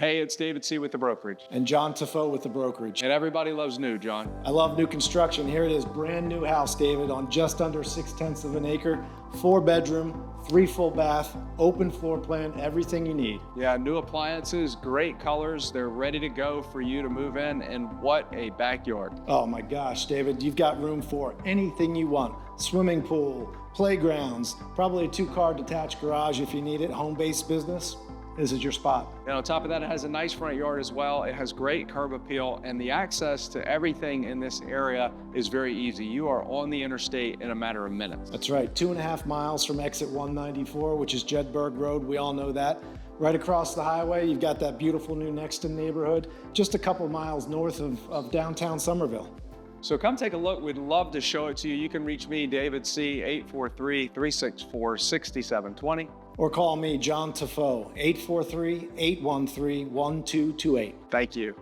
Hey, it's David Seay with the brokerage. And John Tafoe with the brokerage. And everybody loves new, John. I love new construction. Here it is, brand new house, David, on just under 6/10 of an acre, 4-bedroom, 3 full bath, open floor plan, everything you need. Yeah, new appliances, great colors. They're ready to go for you to move in, and what a backyard. Oh my gosh, David, you've got room for anything you want. Swimming pool, playgrounds, probably a 2-car detached garage if you need it, home-based business. This is your spot. And on top of that, it has a nice front yard as well. It has great curb appeal, and the access to everything in this area is very easy. You are on the interstate in a matter of minutes. That's right, 2.5 miles from exit 194, which is Jedburgh Road. We all know that. Right across the highway, you've got that beautiful new Nexton neighborhood, just a couple miles north of downtown Summerville. So come take a look. We'd love to show it to you. You can reach me, David Seay, 843-364-6720. Or call me, John Tafoe, 843-813-1228. Thank you.